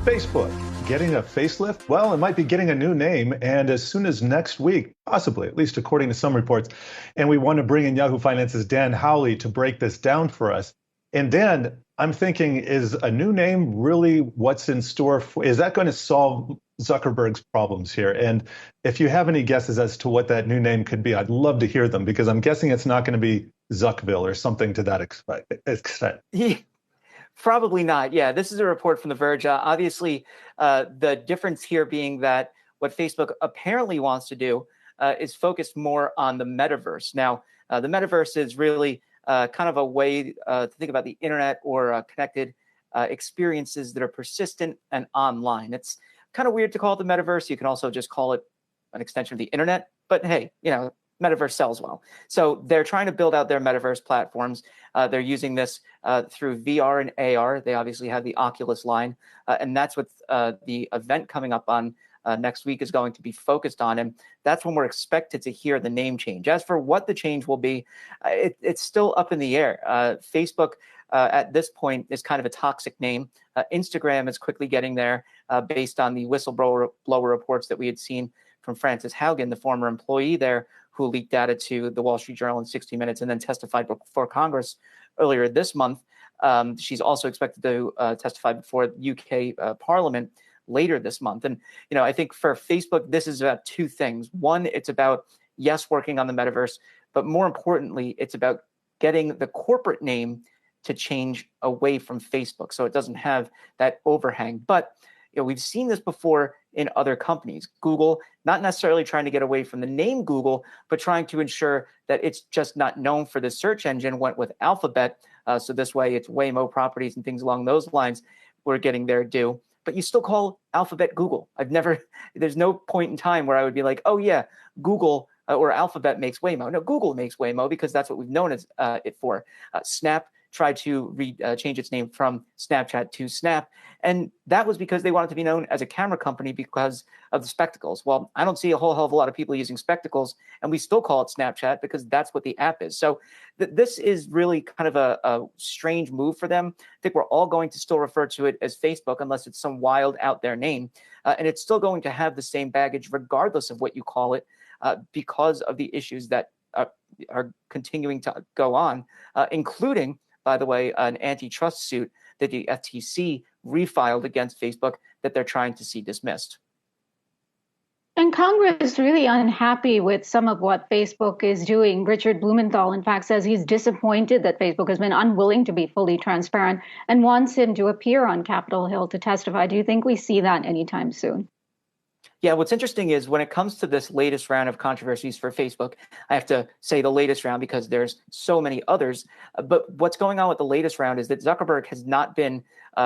Facebook getting a facelift? Well, it might be getting a new name, and as soon as next week, possibly, at least according to some reports. And we want to bring in Yahoo Finance's Dan Howley to break this down for us. And Dan, I'm thinking, is a new name really what's in store for, is that going to solve Zuckerberg's problems here? And if you have any guesses as to what that new name could be, I'd love to hear them, because I'm guessing it's not going to be Zuckville or something to that extent. Probably not. Yeah, this is a report from The Verge. Obviously, the difference here being that what Facebook apparently wants to do is focus more on the metaverse. Now, the metaverse is really kind of a way to think about the internet or connected experiences that are persistent and online. It's kind of weird to call it the metaverse. You can also just call it an extension of the internet. But hey, metaverse sells well. So they're trying to build out their metaverse platforms. They're using this through VR and AR. They obviously have the Oculus line, and that's what the event coming up on next week is going to be focused on. And that's when we're expected to hear the name change. As for what the change will be, it's still up in the air. Facebook at this point is kind of a toxic name. Instagram is quickly getting there based on the whistleblower reports that we had seen from Frances Haugen, the former employee there, who leaked data to the Wall Street Journal in 60 Minutes and then testified before Congress earlier this month. She's also expected to testify before the UK Parliament later this month. And, I think for Facebook, this is about two things. One, it's about, yes, working on the metaverse, but more importantly, it's about getting the corporate name to change away from Facebook so it doesn't have that overhang. But we've seen this before in other companies. Google, not necessarily trying to get away from the name Google, but trying to ensure that it's just not known for the search engine, went with Alphabet. So this way it's Waymo properties and things along those lines we're getting their due. But you still call Alphabet Google. There's no point in time where I would be like, oh yeah, Google or Alphabet makes Waymo. No, Google makes Waymo because that's what we've known it for. Snap tried to change its name from Snapchat to Snap. And that was because they wanted to be known as a camera company because of the spectacles. Well, I don't see a whole hell of a lot of people using spectacles, and we still call it Snapchat because that's what the app is. So this is really kind of a strange move for them. I think we're all going to still refer to it as Facebook unless it's some wild out there name. And it's still going to have the same baggage regardless of what you call it because of the issues that are continuing to go on, including, by the way, an antitrust suit that the FTC refiled against Facebook that they're trying to see dismissed. And Congress is really unhappy with some of what Facebook is doing. Richard Blumenthal, in fact, says he's disappointed that Facebook has been unwilling to be fully transparent and wants him to appear on Capitol Hill to testify. Do you think we see that anytime soon? Yeah, what's interesting is when it comes to this latest round of controversies for Facebook, I have to say the latest round because there's so many others. But what's going on with the latest round is that Zuckerberg has not been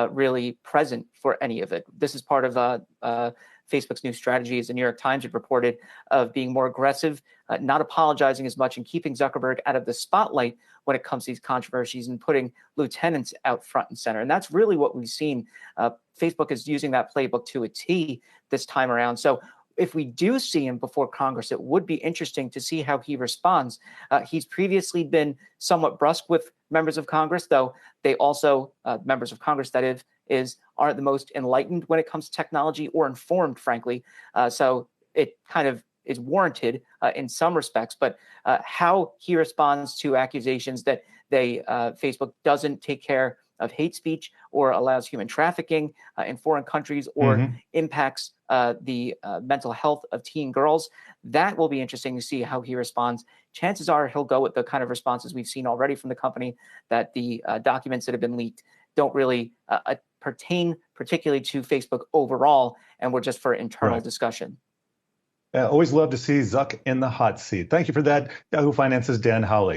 really present for any of it. This is part of Facebook's new strategy, as the New York Times had reported, of being more aggressive, not apologizing as much, and keeping Zuckerberg out of the spotlight when it comes to these controversies and putting lieutenants out front and center. And that's really what we've seen. Facebook is using that playbook to a T this time around. So if we do see him before Congress, it would be interesting to see how he responds. He's previously been somewhat brusque with members of Congress, though they also, members of Congress that aren't the most enlightened when it comes to technology or informed, frankly. So it kind of is warranted in some respects, but how he responds to accusations that Facebook doesn't take care of hate speech or allows human trafficking in foreign countries or impacts the mental health of teen girls, that will be interesting to see how he responds. Chances are he'll go with the kind of responses we've seen already from the company, that the documents that have been leaked don't really pertain particularly to Facebook overall and were just for internal discussion. Always love to see Zuck in the hot seat. Thank you for that. Yahoo Finance's Dan Howley.